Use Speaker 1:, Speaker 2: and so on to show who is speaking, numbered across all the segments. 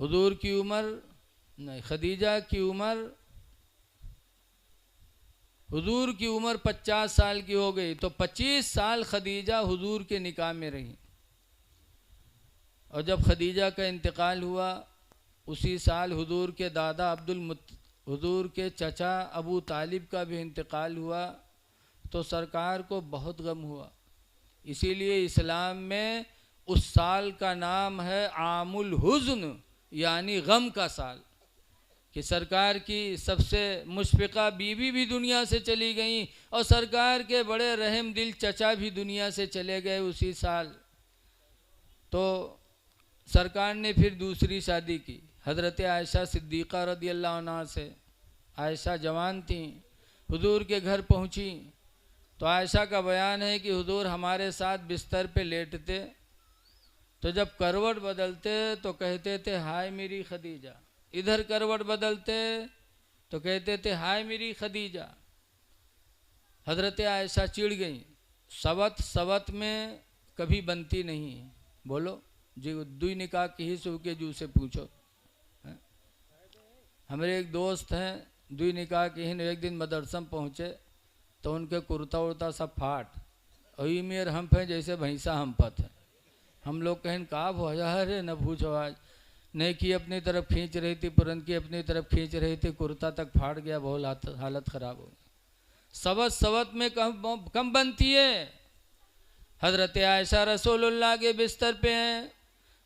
Speaker 1: हुजूर की उम्र नहीं, खदीजा की उम्र, हुजूर की उम्र 50 साल की हो गई तो 25 साल खदीजा हुजूर के निकाह में रही। और जब खदीजा का इंतकाल हुआ उसी साल हुजूर के दादा हुजूर के चचा अबू तालिब का भी इंतकाल हुआ। तो सरकार को बहुत गम हुआ। इसीलिए इस्लाम में उस साल का नाम है आमुल हुज़्न, यानी गम का साल, कि सरकार की सबसे मुशफ़िक़ा बीवी भी दुनिया से चली गई और सरकार के बड़े रहम दिल चचा भी दुनिया से चले गए उसी साल। तो सरकार ने फिर दूसरी शादी की हज़रत आयशा सिद्दीक़ा रज़ियल्लाहु अन्हा से। आयशा जवान थी, हुजूर के घर पहुंची तो आयशा का बयान है कि हुजूर हमारे साथ बिस्तर पे लेटते तो जब करवट बदलते तो कहते थे हाय मेरी खदीजा, इधर करवट बदलते तो कहते थे हाय मेरी खदीजा। हज़रत आयशा चिढ़ गई। सवत में कभी बनती नहीं है। बोलो जी, दुई निकाह की ही सू के जू से पूछो। हमारे एक दोस्त हैं, दुई निकाह की ही, एक दिन मदरसा में पहुँचे तो उनके कुर्ता उर्ता सब फाट और मेर हम पे जैसे भैंसा हम पत है। हम लोग कहें का भोजा है न पूछो। आज नहीं की अपनी तरफ खींच रही थी, पुरन की अपनी तरफ खींच रही थी, कुर्ता तक फाट गया, बहुत हालत ख़राब हो गई। सवत में कम बनती है। हज़रत आयशा रसूलुल्लाह के बिस्तर पे हैं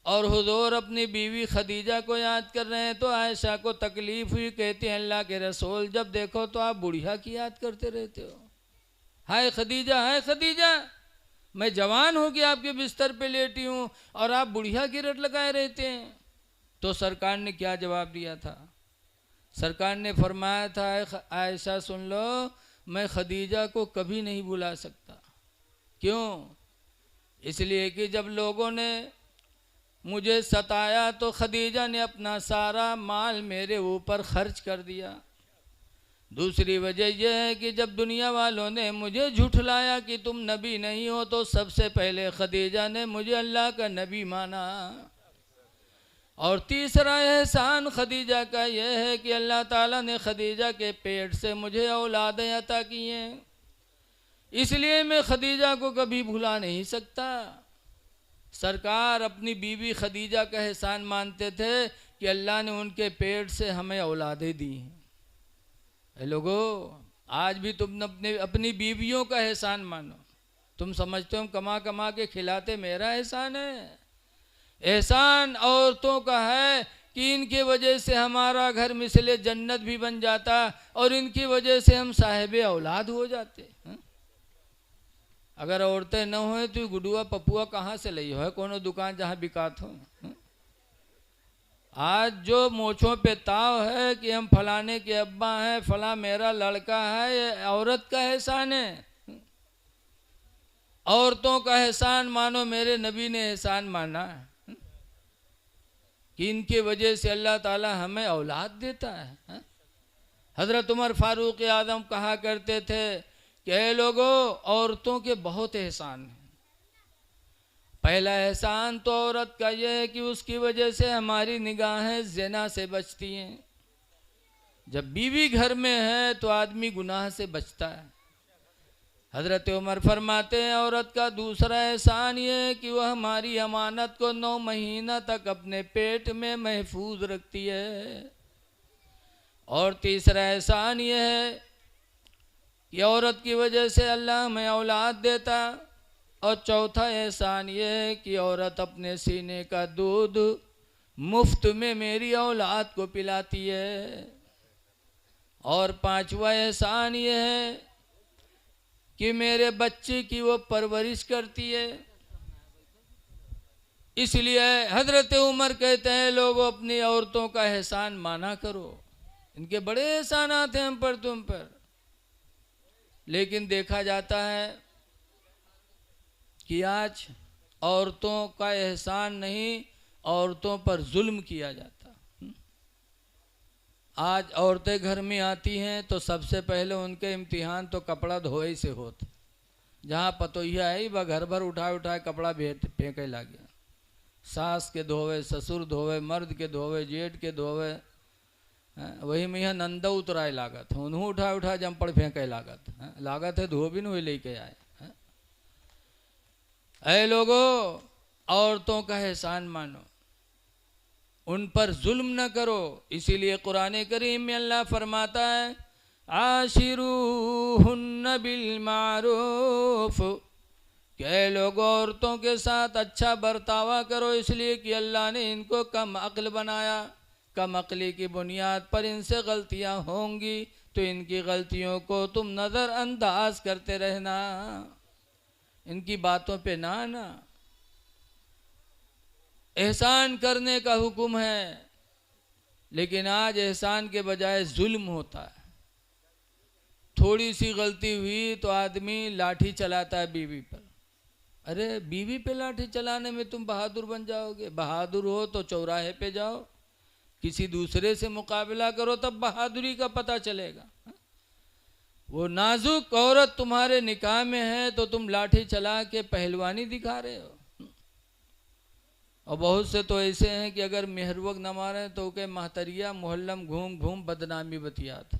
Speaker 1: और हुजूर अपनी बीवी खदीजा को याद कर रहे हैं। तो आयशा को तकलीफ़ हुई, कहती हैं अल्लाह के रसूल जब देखो तो आप बुढ़िया की याद करते रहते हो। हाय खदीजा, हाय खदीजा, मैं जवान हो के आपके बिस्तर पे लेटी हूँ और आप बुढ़िया की रट लगाए रहते हैं। तो सरकार ने क्या जवाब दिया था? सरकार ने फरमाया था आयशा सुन लो, मैं खदीजा को कभी नहीं भुला सकता। क्यों? इसलिए कि जब लोगों ने मुझे सताया तो खदीजा ने अपना सारा माल मेरे ऊपर खर्च कर दिया। दूसरी वजह यह है कि जब दुनिया वालों ने मुझे झुठलाया कि तुम नबी नहीं हो तो सबसे पहले खदीजा ने मुझे अल्लाह का नबी माना। और तीसरा एहसान खदीजा का यह है कि अल्लाह ताला ने खदीजा के पेट से मुझे औलादें अता की हैं। इसलिए मैं खदीजा को कभी भुला नहीं सकता। सरकार अपनी बीवी खदीजा का एहसान मानते थे कि अल्लाह ने उनके पेट से हमें औलादें दी हैं। लोगों, आज भी तुम अपनी बीवियों का एहसान मानो। तुम समझते हो कमा कमा के खिलाते, मेरा एहसान है? एहसान औरतों का है कि इनके वजह से हमारा घर मिसले जन्नत भी बन जाता और इनकी वजह से हम साहिबे औलाद हो जाते। अगर औरतें न हो तो गुडुआ पपुआ कहाँ से लई हो? कोनो दुकान जहाँ बिकात हो। आज जो मोछों पे ताव है कि हम फलाने के अब्बा हैं, फला मेरा लड़का है, ये औरत का एहसान है। औरतों का एहसान मानो मेरे नबी ने एहसान माना है कि इनके वजह से अल्लाह ताला हमें औलाद देता है। हज़रत उमर फारूक आज़म कहा करते थे कि ऐ लोगों, औरतों के बहुत एहसान हैं। पहला एहसान तो औरत का यह है कि उसकी वजह से हमारी निगाहें ज़िना से बचती हैं। जब बीवी घर में है तो आदमी गुनाह से बचता है। हज़रत उमर फरमाते हैं औरत का दूसरा एहसान ये है कि वह हमारी अमानत को 9 महीना तक अपने पेट में महफूज रखती है। और तीसरा एहसान ये है कि औरत की वजह से अल्लाह हमें औलाद देता। और चौथा एहसान ये है कि औरत अपने सीने का दूध मुफ्त में मेरी औलाद को पिलाती है। और पांचवा एहसान ये है कि मेरे बच्चे की वो परवरिश करती है। इसलिए हज़रत उमर कहते हैं लोगों, अपनी औरतों का एहसान माना करो, इनके बड़े एहसान आते हैं हम पर तुम पर। लेकिन देखा जाता है कि आज औरतों का एहसान नहीं, औरतों पर जुल्म किया जाता। आज औरतें घर में आती हैं तो सबसे पहले उनके इम्तिहान तो कपड़ा धोए से होते। जहाँ पतोहिया है वह घर भर उठा उठा कपड़ा फेंके ला गया। सास के धोवे, ससुर धोवे, मर्द के धोवे, जेठ के धोवे। वही में यहाँ नंदा उतराए लागत है, उन्हों उठा उठा जमपड़ फेंके लागत है, लागत है धोबिन हुए लेके आए। ऐ लोगो, औरतों का एहसान मानो, उन पर जुल्म न करो। इसीलिए कुरान करीम में अल्लाह फरमाता है आशिरूहुन्ना बिल मारूफ, कि लोग औरतों के साथ अच्छा बर्तावा करो, इसलिए कि अल्लाह ने इनको कम अक्ल बनाया। कम अक्ली की बुनियाद पर इनसे गलतियां होंगी, तो इनकी गलतियों को तुम नज़रअंदाज करते रहना, इनकी बातों पे ना आना। एहसान करने का हुक्म है, लेकिन आज एहसान के बजाय जुल्म होता है। थोड़ी सी गलती हुई तो आदमी लाठी चलाता है बीवी पर। अरे बीवी पे लाठी चलाने में तुम बहादुर बन जाओगे? बहादुर हो तो चौराहे पे जाओ, किसी दूसरे से मुकाबला करो, तब बहादुरी का पता चलेगा। वो नाजुक औरत तुम्हारे निकाह में है तो तुम लाठी चला के पहलवानी दिखा रहे हो। और बहुत से तो ऐसे हैं कि अगर मेहरवक न मारे तो के महतरिया मोहल्लम घूम घूम बदनामी बतियात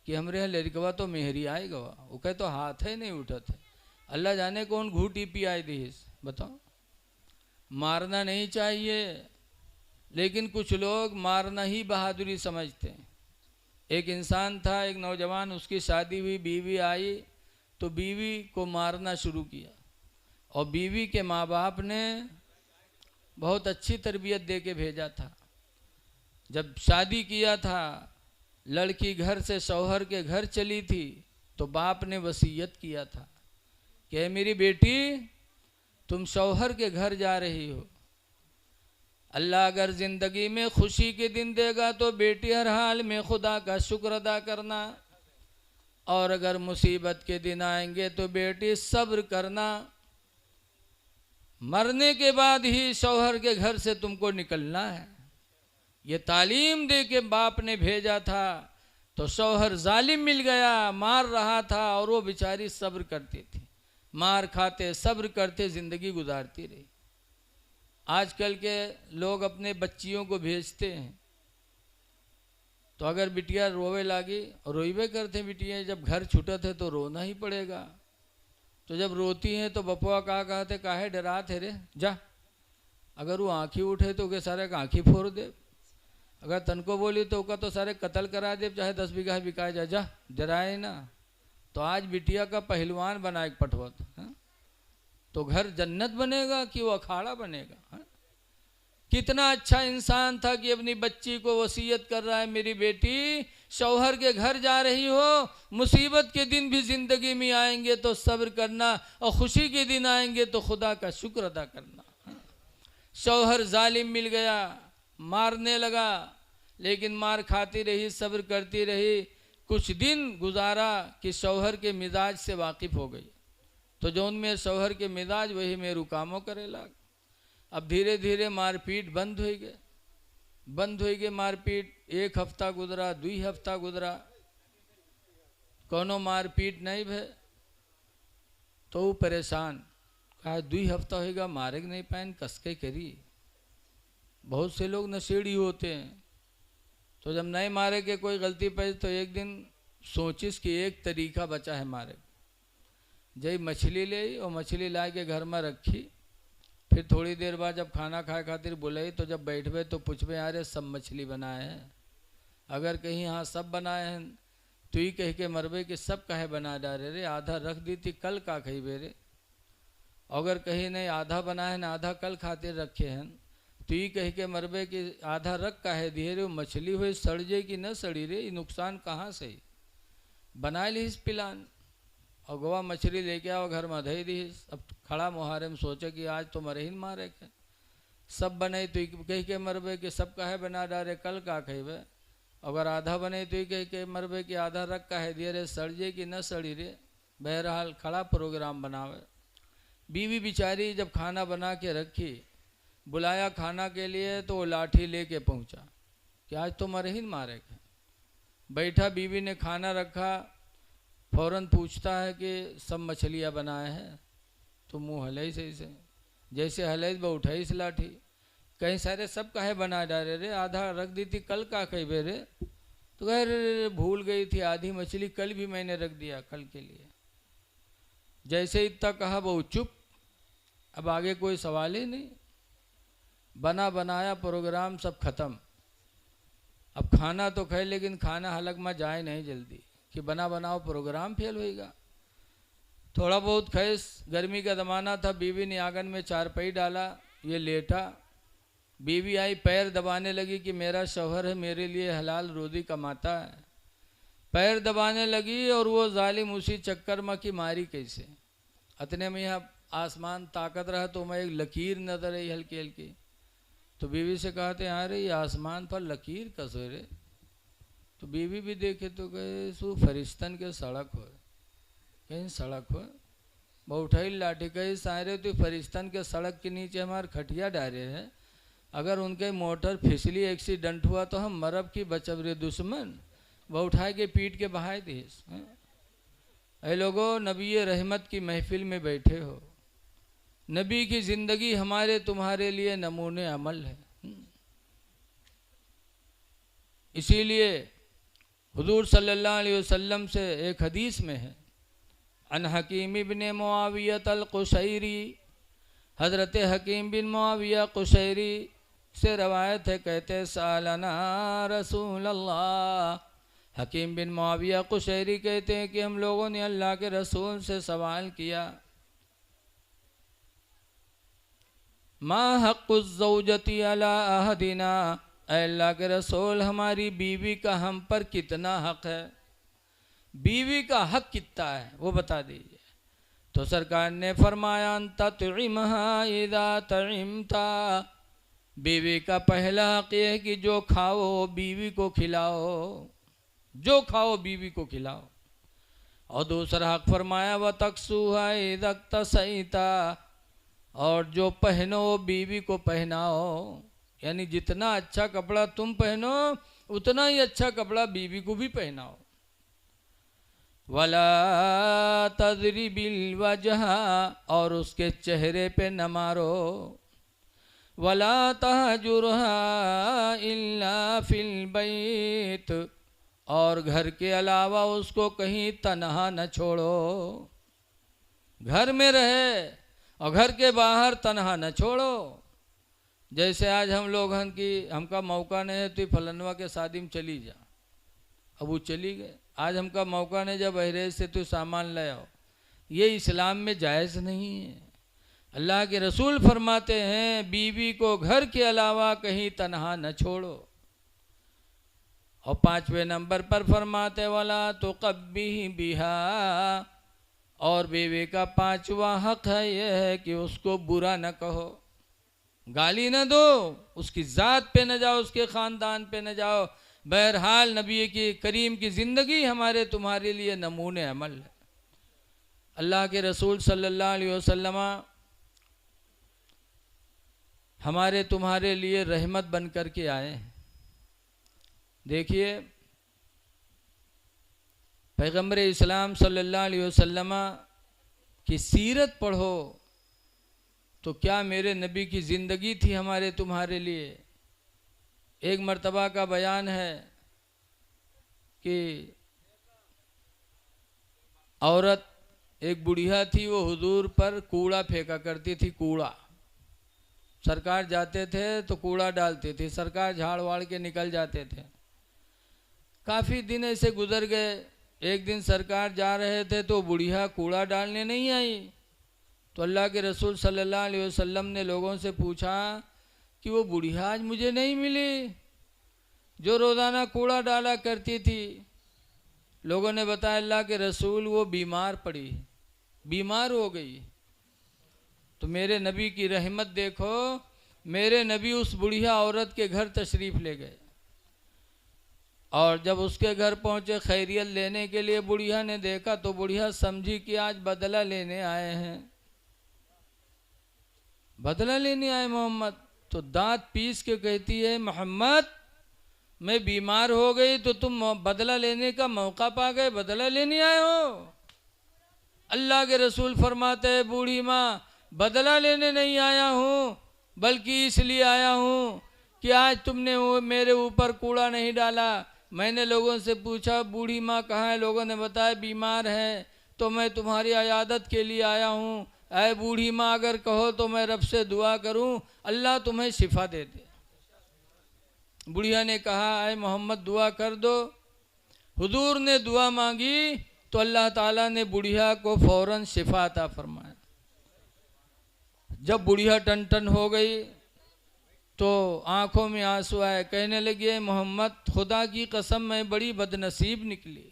Speaker 1: कि हमरे यहाँ लड़कवा तो मेहरी आएगा, वो कहे तो हाथ है नहीं उठत है। अल्लाह जाने कौन घूटी पी आई दी, बताओ। मारना नहीं चाहिए, लेकिन कुछ लोग मारना ही बहादुरी समझते हैं। एक इंसान था, एक नौजवान, उसकी शादी हुई, बीवी आई तो बीवी को मारना शुरू किया। और बीवी के माँ बाप ने बहुत अच्छी तरबियत दे के भेजा था। जब शादी किया था, लड़की घर से शौहर के घर चली थी तो बाप ने वसीयत किया था कि मेरी बेटी, तुम शौहर के घर जा रही हो, अल्लाह अगर ज़िंदगी में खुशी के दिन देगा तो बेटी हर हाल में खुदा का शुक्र अदा करना, और अगर मुसीबत के दिन आएंगे तो बेटी सब्र करना। मरने के बाद ही शौहर के घर से तुमको निकलना है। ये तालीम दे के बाप ने भेजा था, तो शौहर जालिम मिल गया, मार रहा था और वो बेचारी सब्र करती थी, मार खाते सब्र करते ज़िंदगी गुजारती रही। आजकल के लोग अपने बच्चियों को भेजते हैं तो अगर बिटिया रोवे लागी, रोइबे करते बिटिया, जब घर छूटत है तो रोना ही पड़ेगा। तो जब रोती हैं तो बपुआ कहते काहे डराते रे, जा। अगर वो आँखी उठे तो के सारे आँखी फोड़ दे, अगर तनको बोली तो उसका तो सारे कत्ल करा दे, चाहे 10 बीघा बिका जा, जा डराए ना। तो आज बिटिया का पहलवान बनाए पटवत, तो घर जन्नत बनेगा कि वो अखाड़ा बनेगा? कितना अच्छा इंसान था कि अपनी बच्ची को वसीयत कर रहा है, मेरी बेटी शौहर के घर जा रही हो, मुसीबत के दिन भी जिंदगी में आएंगे तो सब्र करना, और खुशी के दिन आएंगे तो खुदा का शुक्र अदा करना। शौहर जालिम मिल गया, मारने लगा, लेकिन मार खाती रही, सब्र करती रही। कुछ दिन गुजारा कि शौहर के मिजाज से वाकिफ़ हो गई, तो जौन में शौहर के मिजाज वही में रुकामो करे लग। अब धीरे धीरे मारपीट बंद हो गई मारपीट। 1 हफ्ता गुजरा, 2 हफ्ता गुजरा, कोनो मारपीट नहीं भे, तो वो परेशान, कहा 2 हफ्ता होगा मारे नहीं पाए, कसके करी। बहुत से लोग नशेड़ी होते हैं, तो जब नहीं मारे के कोई गलती पे तो एक दिन सोचिस कि एक तरीका बचा है मारे। जय मछली ले और मछली ला के घर में रखी, फिर थोड़ी देर बाद जब खाना खाए खातिर बुलाई तो जब बैठबे तो पूछबे यार सब मछली बनाए हैं? अगर कहीं हाँ सब बनाए हैं तो ही कह के मरबे कि सब काहे बना डाले रे, आधा रख दी थी कल का खइबे रे। अगर कहीं नहीं आधा बनाए हैं आधा कल खातिर रखे हैं तो ही कह के मरबे कि आधा रख काहे दिए रे, मछली हुई सड़ जाए कि न सड़ी रे, नुकसान कहाँ से बना ली इस पिलान। और गोवा मछली लेके आओ घर में धई दी। अब खड़ा मुहारे में सोचे कि आज तो मरे ही मारे के, सब बने तो कह के मरबे कि सब काहे बना डाले कल का खेबे। अगर आधा बने तो कह के मरबे कि आधा रख काहे दिए रे, सड़ जाए कि न सड़ी रे। बहरहाल खड़ा प्रोग्राम बनावे। बीवी बिचारी जब खाना बना के रखी, बुलाया खाना के लिए तो वो लाठी लेके पहुंचा कि आज तो मरे ही मारे के। बैठा, बीवी ने खाना रखा, फौरन पूछता है कि सब मछलियाँ बनाए हैं, तो मुँह हले से जैसे हले वो उठाई इस लाठी। कहीं सारे सब काहे बना डाले रे, आधा रख दी थी कल का कही बे रे, तो कह रे भूल गई थी आधी मछली कल भी मैंने रख दिया कल के लिए। जैसे इतना कहा वो चुप, अब आगे कोई सवाल ही नहीं। बना बनाया प्रोग्राम सब खत्म। अब खाना तो खाए लेकिन खाना हलक में जाए नहीं जल्दी कि बना बनाओ प्रोग्राम फेल होएगा। थोड़ा बहुत खैस, गर्मी का ज़माना था, बीवी ने आंगन में चारपाई डाला, ये लेटा। बीवी आई पैर दबाने लगी कि मेरा शौहर है, मेरे लिए हलाल रोज़ी कमाता है। पैर दबाने लगी और वो जालिम उसी चक्कर में कि मारी कैसे। अतने में यहाँ आसमान ताकत रहा तो मैं एक लकीर नजर आई हल्की हल्की। तो बीवी से कहते हैं अरे ये आसमान पर लकीर कसो रे। तो बीवी भी देखे तो कहे सु फरिश्तन के सड़क हो, कहीं सड़क हो। वो उठाई लाठी कही सारे तो फरिश्तन के सड़क के नीचे हमारे खटिया डाले हैं, अगर उनके मोटर फिसली एक्सीडेंट हुआ तो हम मरब की बचब रे दुश्मन। वह उठाए के पीट के बहाए दिस। ऐ लोगों, नबी रहमत की महफिल में बैठे हो, नबी की जिंदगी हमारे तुम्हारे लिए नमूने अमल है। इसीलिए हुजूर सल्लल्लाहु अलैहि वसल्लम से एक हदीस में है, अन हकीम इब्ने मुआवियत अल-कुशैरी, हज़रत हकीम बिन मुआविया कुशैरी से रवायत है, कहते सालना रसूल अल्लाह। हकीम बिन मुआविया कुशैरी कहते हैं कि हम लोगों ने अल्लाह के रसूल से सवाल किया, मा हक़्क़ुज़्ज़ौजती अला अहदिना, अल्लाह के रसूल हमारी बीवी का हम पर कितना हक़ है, बीवी का हक़ कितना है वो बता दीजिए। तो सरकार ने फरमाया ततइमहा इज़ा तइमता, बीवी का पहला हक़ ये है कि जो खाओ बीवी को खिलाओ, जो खाओ बीवी को खिलाओ। और दूसरा हक़ फरमाया व तक्सुहा इज़ा तसईता, और जो पहनो बीवी को पहनाओ, यानी जितना अच्छा कपड़ा तुम पहनो उतना ही अच्छा कपड़ा बीवी को भी पहनाओ। वला तज़रिबिल वजहा, और उसके चेहरे पे न मारो। वला तहजुरहा इल्ला फिल बैत, और घर के अलावा उसको कहीं तन्हा न छोड़ो। घर में रहे और घर के बाहर तन्हा न छोड़ो। जैसे आज हम लोग हन कि हमका मौका नहीं है तो फलनवा के शादी में चली जा, अब वो चली गए। आज हमका मौका नहीं, जब बहरेज से तो सामान ले आओ, ये इस्लाम में जायज़ नहीं है। अल्लाह के रसूल फरमाते हैं बीवी को घर के अलावा कहीं तन्हा न छोड़ो। और 5वें नंबर पर फरमाते वाला तो कब्बी बिहा, और बीवी का 5वां हक़ है यह है कि उसको बुरा न कहो, गाली न दो, उसकी ज़ात पे न जाओ, उसके ख़ानदान पे न जाओ। बहरहाल नबी की करीम की ज़िंदगी हमारे तुम्हारे लिए नमूने अमल है। अल्लाह के रसूल सल्लल्लाहु अलैहि वसल्लम हमारे तुम्हारे लिए रहमत बन कर के आए हैं। देखिए पैगम्बर इस्लाम सल्लल्लाहु अलैहि वसल्लम की सीरत पढ़ो तो क्या मेरे नबी की ज़िंदगी थी हमारे तुम्हारे लिए। एक मर्तबा का बयान है कि औरत एक बुढ़िया थी, वो हुजूर पर कूड़ा फेंका करती थी। कूड़ा सरकार जाते थे तो कूड़ा डालती थी, सरकार झाड़ वाड़ के निकल जाते थे। काफ़ी दिन ऐसे गुजर गए। एक दिन सरकार जा रहे थे तो बुढ़िया कूड़ा डालने नहीं आई, तो अल्लाह के रसूल सल्लल्लाहु अलैहि वसल्लम ने लोगों से पूछा कि वो बुढ़िया आज मुझे नहीं मिली जो रोज़ाना कूड़ा डाला करती थी। लोगों ने बताया अल्लाह के रसूल वो बीमार पड़ी, बीमार हो गई। तो मेरे नबी की रहमत देखो, मेरे नबी उस बुढ़िया औरत के घर तशरीफ़ ले गए और जब उसके घर पहुँचे खैरियत लेने के लिए, बुढ़िया ने देखा तो बुढ़िया समझी कि आज बदला लेने आए हैं, बदला लेने आए मोहम्मद। तो दांत पीस के कहती है मोहम्मद मैं बीमार हो गई तो तुम बदला लेने का मौका पा गए, बदला लेने आए हो। अल्लाह के रसूल फरमाते हैं बूढ़ी माँ बदला लेने नहीं आया हूँ, बल्कि इसलिए आया हूँ कि आज तुमने वो मेरे ऊपर कूड़ा नहीं डाला। मैंने लोगों से पूछा बूढ़ी माँ कहाँ है, लोगों ने बताया बीमार है, तो मैं तुम्हारी इयादत के लिए आया हूँ। ऐ बूढ़ी माँ अगर कहो तो मैं रब से दुआ करूँ अल्लाह तुम्हें शिफा दे दे। बुढ़िया ने कहा ऐ मोहम्मद दुआ कर दो। हुजूर ने दुआ मांगी तो अल्लाह ताला ने बुढ़िया को फौरन शिफा अता फरमाया। जब बुढ़िया टन टन हो गई तो आंखों में आंसू आए, कहने लगे मोहम्मद खुदा की कसम मैं बड़ी बदनसीब निकली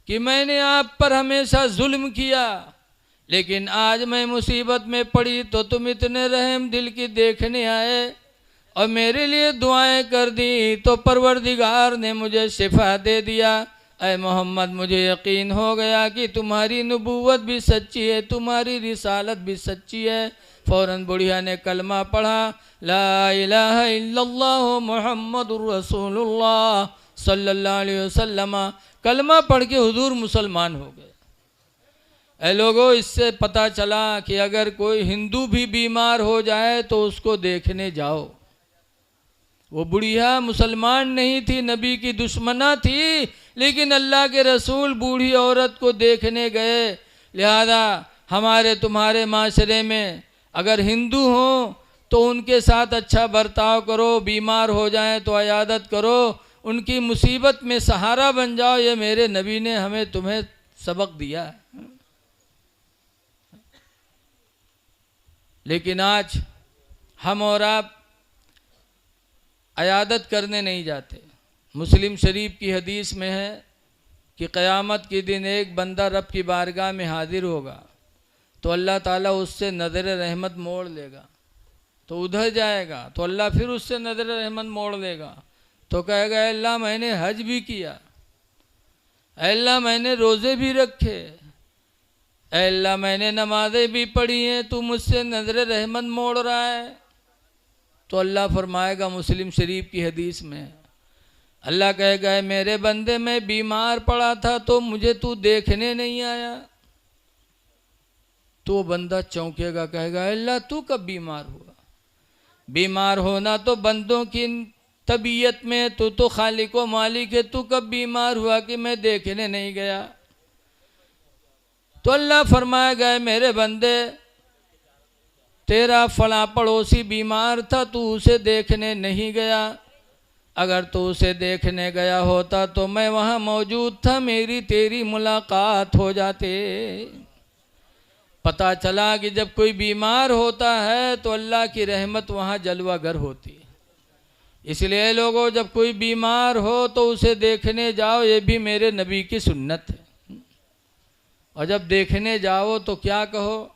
Speaker 1: कि मैंने आप पर हमेशा जुल्म किया, लेकिन आज मैं मुसीबत में पड़ी तो तुम इतने रहम दिल की देखने आए और मेरे लिए दुआएं कर दी तो परवरदिगार ने मुझे शिफा दे दिया। ऐ मोहम्मद मुझे यकीन हो गया कि तुम्हारी नबूवत भी सच्ची है, तुम्हारी रिसालत भी सच्ची है। फ़ौरन बुढ़िया ने कलमा पढ़ा, ला इलाहा इल्लल्लाह मुहम्मदुर रसूलुल्लाह सल्लल्लाहु अलैहि वसल्लम। कलमा पढ़ के हुजूर मुसलमान हो गए। ऐ लोगों, इससे पता चला कि अगर कोई हिंदू भी बीमार हो जाए तो उसको देखने जाओ। वो बुढ़िया मुसलमान नहीं थी, नबी की दुश्मना थी, लेकिन अल्लाह के रसूल बूढ़ी औरत को देखने गए। लिहाजा हमारे तुम्हारे माशरे में अगर हिंदू हों तो उनके साथ अच्छा बर्ताव करो, बीमार हो जाएं तो इयादत करो, उनकी मुसीबत में सहारा बन जाओ। ये मेरे नबी ने हमें तुम्हें सबक दिया है। लेकिन आज हम और आप इयादत करने नहीं जाते। मुस्लिम शरीफ की हदीस में है कि क़यामत के दिन एक बंदा रब की बारगाह में हाजिर होगा तो अल्लाह ताला उससे नज़र रहमत मोड़ लेगा, तो उधर जाएगा तो अल्लाह फिर उससे नज़र रहमत मोड़ लेगा, तो कहेगा अल्लाह मैंने हज भी किया, अल्लाह मैंने रोज़े भी रखे, अल्लाह मैंने नमाज़ें भी पढ़ी हैं, तू मुझसे नज़र रहमत मोड़ रहा है। तो अल्लाह फरमाएगा, मुस्लिम शरीफ की हदीस में अल्लाह कहेगा मेरे बंदे मैं बीमार पड़ा था तो मुझे तू देखने नहीं आया। तो बंदा चौंकेगा, कहेगा अल्लाह तू कब बीमार हुआ? बीमार होना तो बंदों की तबीयत में, तू तो खालिक व मालिक है, तू कब बीमार हुआ कि मैं देखने नहीं गया? तो अल्लाह फरमाएगा मेरे बंदे तेरा फला पड़ोसी बीमार था, तू उसे देखने नहीं गया। अगर तू उसे देखने गया होता तो मैं वहाँ मौजूद था, मेरी तेरी मुलाकात हो जाते। पता चला कि जब कोई बीमार होता है तो अल्लाह की रहमत वहाँ जलवागर होती है। इसलिए लोगों, जब कोई बीमार हो तो उसे देखने जाओ, ये भी मेरे नबी की सुन्नत है। और जब देखने जाओ तो क्या कहो?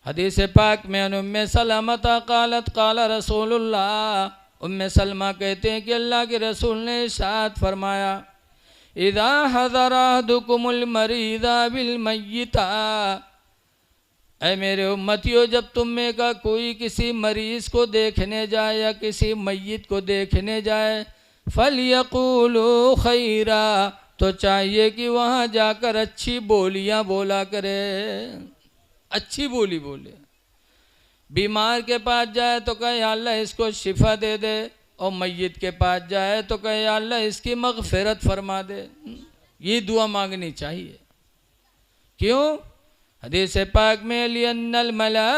Speaker 1: हदीस पाक में उम्मे सलमता कालत काला रसूलुल्लाह, उम्मे सलमा कहते हैं कि अल्लाह के रसूल ने इरशाद फरमाया, इदा हज़रा अहदुकुमुल मरीदा बिल मय्यिता, ऐ मेरे उम्मतियों जब तुम में का कोई किसी मरीज को देखने जाए या किसी मय्यित को देखने जाए, फलयक़ूलू खैरा, तो चाहिए कि वहाँ जाकर अच्छी बोलियाँ बोला करे, अच्छी बोली बोले। बीमार के पास जाए तो कहे अल्लाह इसको शिफा दे दे, और मय्यत के पास जाए तो कहे अल्लाह इसकी मग़फ़िरत फरमा दे। ये दुआ मांगनी चाहिए। क्यों? हदीस पाक में लियन्नल मलाइका,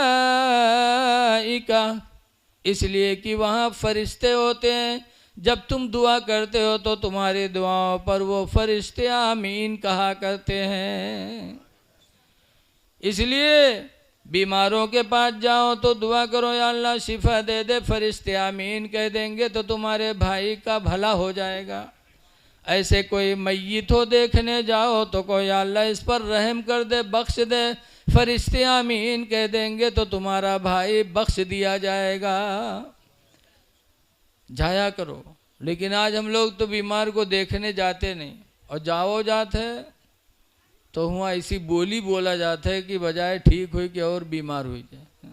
Speaker 1: इसलिए कि वहाँ फरिश्ते होते हैं। जब तुम दुआ करते हो तो तुम्हारी दुआओं पर वो फरिश्ते आमीन कहा करते हैं। इसलिए बीमारों के पास जाओ तो दुआ करो या अल्लाह शिफा दे दे, फरिश्ते आमीन कह देंगे तो तुम्हारे भाई का भला हो जाएगा। ऐसे कोई मय्यत हो देखने जाओ तो कोई अल्लाह इस पर रहम कर दे, बख्श दे, फरिश्ते आमीन कह देंगे तो तुम्हारा भाई बख्श दिया जाएगा। जाया करो। लेकिन आज हम लोग तो बीमार को देखने जाते नहीं, और जाओ जाते तो वहाँ ऐसी बोली बोला जाता है कि बजाय ठीक हुई कि और बीमार हुई जाए।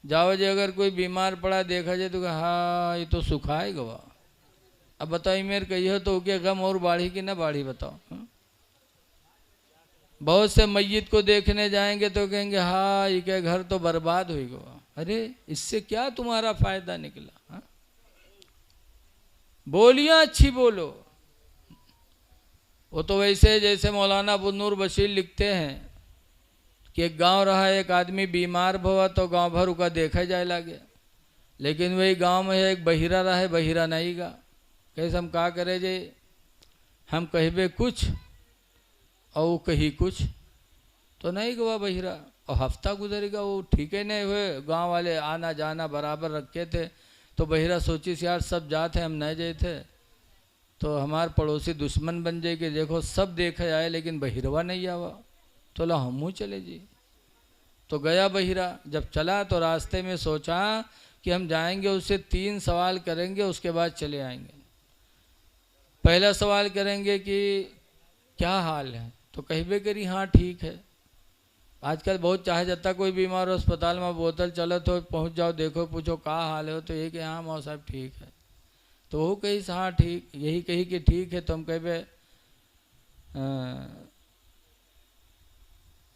Speaker 1: जाओ जे अगर कोई बीमार पड़ा देखा जाए तो हाँ ये तो सुखाए गवा। अब बताओ मेरे कहिए तो क्या गम और बाढ़ी कि ना बाढ़ी बताओ। बहुत से मैयत को देखने जाएंगे तो कहेंगे हाँ ये के घर तो बर्बाद हो गया। अरे इससे क्या तुम्हारा फायदा निकला? हाँ? बोलियां अच्छी बोलो। वो तो वैसे जैसे मौलाना बुन्नूर बशीर लिखते हैं कि एक गांव रहा, एक आदमी बीमार हुआ तो गांव भर उसका देखा जाए लगे, लेकिन वही गांव में एक बहिरा रहा है, बहिरा नहीं गा। कैसे हम का करे जे, हम कहबे कुछ और वो कही कुछ, तो नहीं गवा बहिरा। और हफ्ता गुजरेगा वो ठीक है नहीं हुए, गांव वाले आना जाना बराबर रखे थे, तो बहिरा सोची से यार सब जाते हम नहीं जाए थे तो हमारे पड़ोसी दुश्मन बन जाए कि देखो सब देखा जाए लेकिन बहिरवा नहीं आवा, तो ला हमू चले जी। तो गया बहिरा, जब चला तो रास्ते में सोचा कि हम जाएंगे उससे 3 सवाल करेंगे उसके बाद चले आएंगे। पहला सवाल करेंगे कि क्या हाल है, तो कहबे करी हाँ ठीक है। आजकल बहुत चाहे जाता कोई बीमार हो अस्पताल में बोतल चलो तो पहुंच जाओ, देखो पूछो क्या हाल है, तो ये कि हाँ मौसा साहब ठीक है। तो वो कही हाँ ठीक, यही कही कि ठीक है। तो हम कहबे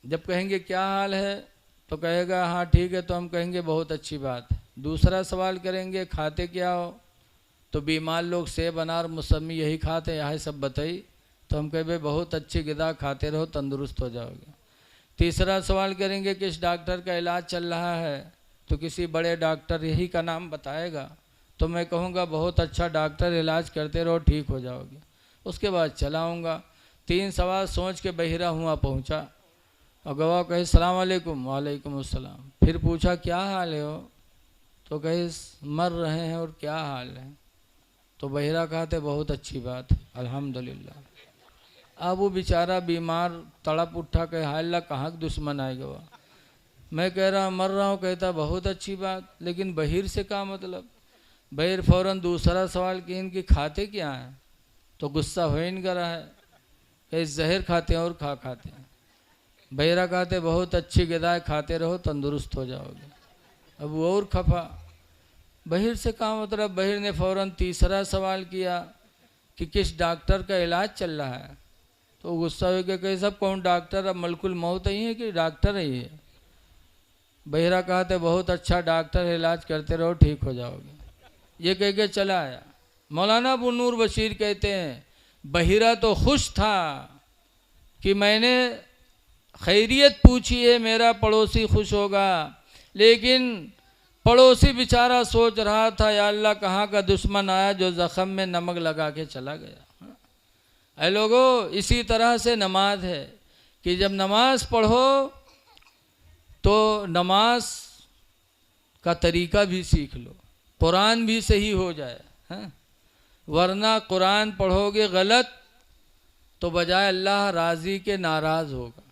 Speaker 1: जब कहेंगे क्या हाल है तो कहेगा हाँ ठीक है, तो हम कहेंगे बहुत अच्छी बात है। दूसरा सवाल करेंगे खाते क्या हो, तो बीमार लोग सेब अनार मौसमी यही खाते यहाँ सब बताई, तो हम कहेंगे बहुत अच्छी ग़िज़ा खाते रहो तंदुरुस्त हो जाओगे। तीसरा सवाल करेंगे किस डॉक्टर का इलाज चल रहा है, तो किसी बड़े डॉक्टर यही का नाम बताएगा, तो मैं कहूँगा बहुत अच्छा डॉक्टर, इलाज करते रहो ठीक हो जाओगे। उसके बाद चलाऊँगा। 3 सवाल सोच के बहिरा हुआ पहुँचा और गवाह कहे सलाम वालेकुम। वालेकुम अस्सलाम। फिर पूछा क्या हाल है हो, तो कहे मर रहे हैं और क्या हाल है, तो बहिरा कहते बहुत अच्छी बात है अल्हम्दुलिल्लाह। अब वो बेचारा बीमार तड़प उठा के हाय अल्लाह कहाँ दुश्मन आएगा वह, मैं कह रहा मर रहा हूँ, कहता बहुत अच्छी बात, लेकिन बहिर से क्या मतलब। बहिर फौरन दूसरा सवाल कि इनकी खाते क्या हैं, तो गुस्सा हो इनका रहा है, कहीं जहर खाते हैं और खाते हैं। बहिरा कहते बहुत अच्छी ग़िज़ा खाते रहो तंदुरुस्त हो जाओगे। अब वो और खफा, बहिर से कहाँ मतलब। बहिर ने फौरन तीसरा सवाल किया कि किस डॉक्टर का इलाज चल रहा है, तो गुस्सा हो गया कहे सब कौन डॉक्टर, अब मलकुल मौत ही है कि डॉक्टर ही है। बहिरा कहते बहुत अच्छा डॉक्टर है, इलाज करते रहो ठीक हो जाओगे। ये कह के चला आया। मौलाना बुन्नूर बशीर कहते हैं बहिरा तो खुश था कि मैंने खैरियत पूछी है, मेरा पड़ोसी खुश होगा, लेकिन पड़ोसी बेचारा सोच रहा था या अल्लाह कहाँ का दुश्मन आया जो ज़ख़म में नमक लगा के चला गया। ऐ लोगों, इसी तरह से नमाज है कि जब नमाज पढ़ो तो नमाज का तरीका भी सीख लो, कुरान भी सही हो जाए, हैं? वरना कुरान पढ़ोगे गलत तो बजाय अल्लाह राज़ी के नाराज़ होगा।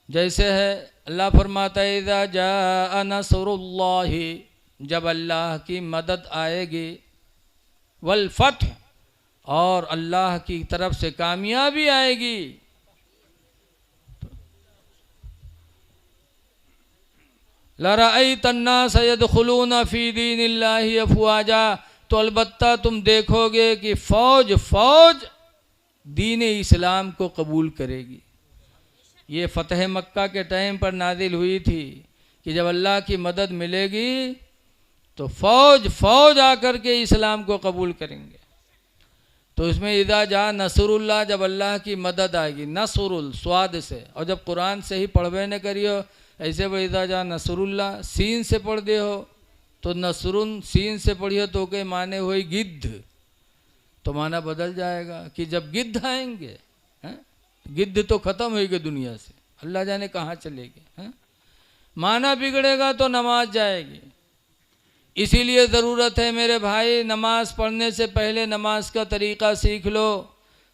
Speaker 1: जैसे है अल्लाह फरमाता है इज़ा जाअ नस्रुल्लाहि, जब अल्लाह की मदद आएगी, वल फत्ह, और अल्लाह की तरफ से कामयाबी आएगी। लरअयत अन्नास यदखुलून फी दीनिल्लाहि अफ़वाजा, तो अलबत्ता तुम देखोगे कि फ़ौज फ़ौज दीन इस्लाम को कबूल करेगी। ये फ़तह मक्का के टाइम पर नाजिल हुई थी कि जब अल्लाह की मदद मिलेगी तो फ़ौज फ़ौज आकर के इस्लाम को कबूल करेंगे। तो इसमें इज़ा जा नसरुल्लाह, जब अल्लाह की मदद आएगी, नसरुल स्वाद से, और जब कुरान से ही पढ़वे न करियो, ऐसे वो इज़ा जा नसरुल्लाह सीन से पढ़ दे हो तो नसरुन सीन से पढ़ियो तो के माने हुई गिद्ध, तो माना बदल जाएगा कि जब गिद्ध आएंगे, हैं? गिद्ध तो ख़त्म होगी दुनिया से, अल्लाह जाने कहाँ चलेगी, हैं? माना बिगड़ेगा तो नमाज जाएगी। इसीलिए ज़रूरत है मेरे भाई, नमाज पढ़ने से पहले नमाज का तरीक़ा सीख लो,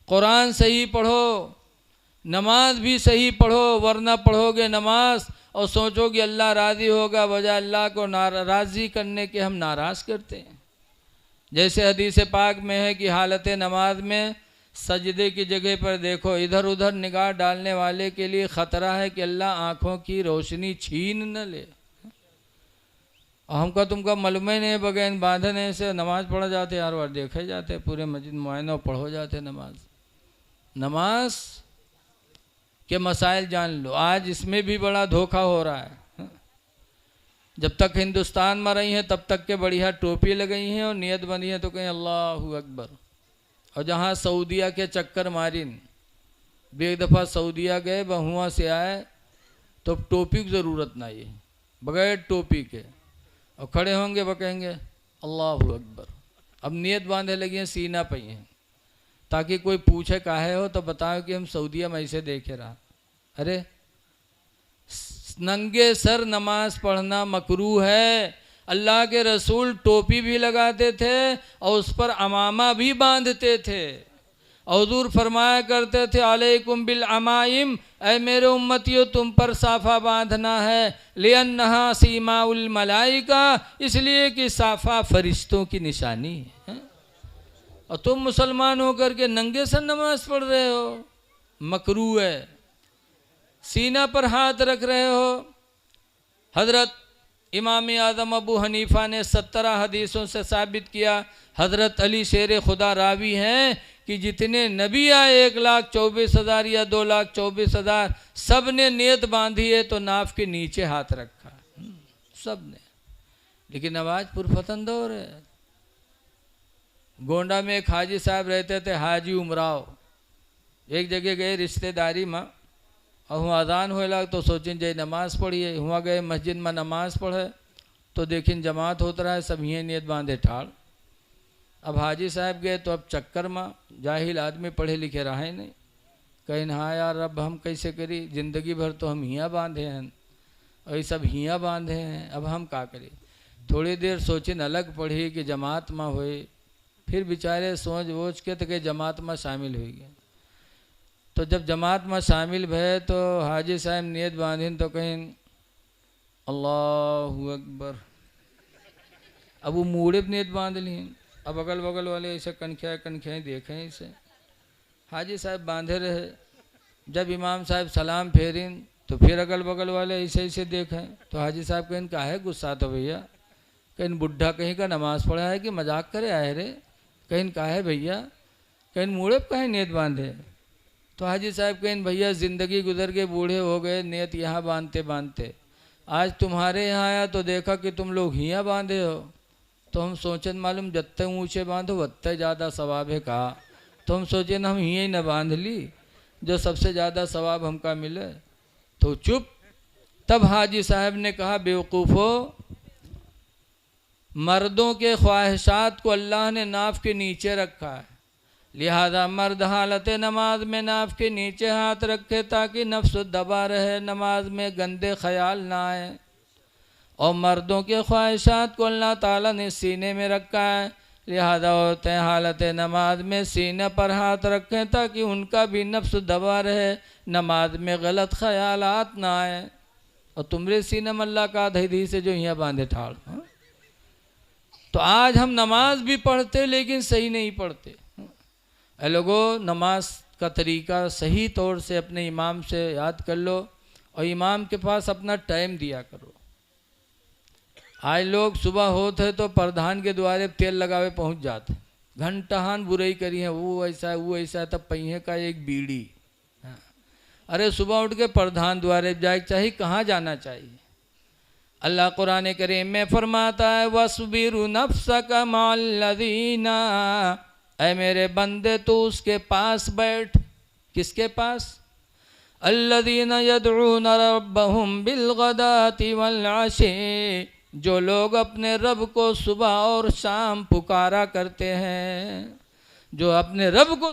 Speaker 1: कुरान सही पढ़ो, नमाज भी सही पढ़ो, वरना पढ़ोगे नमाज और सोचोगे अल्लाह राज़ी होगा, बजाय अल्लाह को राज़ी करने के हम नाराज़ करते हैं। जैसे हदीस पाक में है कि हालत नमाज में सजदे की जगह पर देखो, इधर उधर निगाह डालने वाले के लिए ख़तरा है कि अल्लाह आँखों की रोशनी छीन न ले। और हमका तुमका मालूम नहीं, बगैर बांधने से नमाज पढ़ा जाते, हर बार देखे जाते, पूरे मस्जिद मुआयना पढ़ो जाते नमाज। नमाज के मसाइल जान लो। आज इसमें भी बड़ा धोखा हो रहा है। जब तक हिंदुस्तान में रही हैं तब तक के बढ़िया टोपी लगाई हैं और नियत बनी है तो कहीं अल्लाहू अकबर। और जहाँ सऊदिया के चक्कर मारिन, एक दफ़ा सऊदिया गए, बहुआ से आए तो टोपी की ज़रूरत नहीं है, बगैर टोपी के, और खड़े होंगे वह कहेंगे अल्लाहू अकबर। अब नियत बांधे लगी हैं, सीना पे हैं, ताकि कोई पूछे काहे हो तो बताओ कि हम सऊदिया में ऐसे देखे रहा। अरे नंगे सर नमाज पढ़ना मकरूह है। अल्लाह के रसूल टोपी भी लगाते थे और उस पर अमामा भी बांधते थे। हुजूर फरमाया करते थे अलैकुम बिल अमाइम, ऐ मेरे उम्मतियों तुम पर साफ़ा बांधना है, लिअन्नहा सीमाउल मलाइका, इसलिए कि साफ़ा फरिश्तों की निशानी है। और तुम मुसलमान होकर के नंगे सर नमाज पढ़ रहे हो, मकरूह है। सीना पर हाथ रख रहे हो। हज़रत इमाम आज़म अबू हनीफ़ा ने 17 हदीसों से साबित किया, हज़रत अली शेर खुदा रावी हैं कि जितने नबी आए 1,24,000 या 2,24,000 सब ने नियत बांधी है तो नाफ के नीचे हाथ रखा, सब ने। लेकिन आवाज़ पुरफतन दौर है। गोंडा में एक हाजी साहब रहते थे, हाजी उमराव। एक जगह गए रिश्तेदारी में और वहाँ अजान होए लग तो सोचें जाए नमाज़ पढ़िए। हुआ गए मस्जिद में नमाज़ पढ़े तो देखें जमात होता रहा है, सब यहीं नियत बांधे ठाड़। अब हाजी साहब गए तो अब चक्कर में, जाहिल आदमी पढ़े लिखे रहा है नहीं, कहीं हाँ यार अब हम कैसे करी, ज़िंदगी भर तो हम हियाँ बांधे हैं और ये सब हियाँ बांधे हैं, अब हम क्या करें। थोड़ी देर सोचें अलग पढ़ी कि जमात में होए, फिर बेचारे सोच वोच के तो के जमात में शामिल हो गए। तो जब जमात में शामिल भये तो हाजी साहब नियत बांधिन तो कहीं अल्लाहू अकबर। अब वो मूड़े पर नियत बांध ली। अब अगल बगल वाले ऐसे कनखियाँ देखें इसे। हाजी साहब बांधे रहे। जब इमाम साहब सलाम फेरिन तो फिर अगल बगल वाले ऐसे ऐसे देखें तो हाजी साहब कहीं काहे गुस्सा तो भैया, कहीं बुढ़ा कहीं का नमाज़ पढ़ा है कि मजाक करे आए रे, कहीं काहे भैया, कहीं मूड़े पर कहीं नियत बांधे। तो हाजी साहब कहें भैया ज़िंदगी गुजर के बूढ़े हो गए, नियत यहाँ बांधते बांधते आज तुम्हारे यहाँ आया तो देखा कि तुम लोग हियाँ बांधे हो, तो हम सोचन मालूम जत्ते ऊँचे बांधो वत्ते ज़्यादा सवाब है। कहा तो हम सोचे ना हम हियाँ ही न बांध ली जो सबसे ज़्यादा सवाब हमका मिले। तो चुप। तब हाजी साहब ने कहा बेवकूफ़ो, मर्दों के ख्वाहिशात को अल्लाह ने नाफ के नीचे रखा है, लिहाजा मर्द हालत नमाज में नाफ के नीचे हाथ रखे ताकि नफ्स दबा रहे, नमाज में गंदे ख्याल ना आए। और मर्दों के ख्वाहिशात को अल्लाह ताला ने सीने में रखा है, लिहाजा औरतें हालत नमाज में सीने पर हाथ रखें ताकि उनका भी नफ्स दबा रहे, नमाज में गलत ख्यालात ना आए। और तुमरे सीने में अल्लाह का आधी से जो यहाँ बांधे ठाड़। तो आज हम नमाज भी पढ़ते लेकिन सही नहीं पढ़ते। लोगों नमाज का तरीका सही तौर से अपने इमाम से याद कर लो और इमाम के पास अपना टाइम दिया करो। आज लोग सुबह होते तो प्रधान के द्वारे तेल लगावे पहुंच जाते, घंटाहान बुराई करी है, वो ऐसा है वो ऐसा है, तब पहिए का एक बीड़ी। अरे सुबह उठ के प्रधान द्वारे जाए चाहिए, कहाँ जाना चाहिए। अल्लाह कुरान करीम में फरमाता है वस्बिरु नफ्सका मअल्लज़ीना, ऐ मेरे बंदे तो उसके पास बैठ। किसके पास? अल्लज़ीना यदऊन रब्बहुम बिलगदाति वल्अशी, जो लोग अपने रब को सुबह और शाम पुकारा करते हैं, जो अपने रब को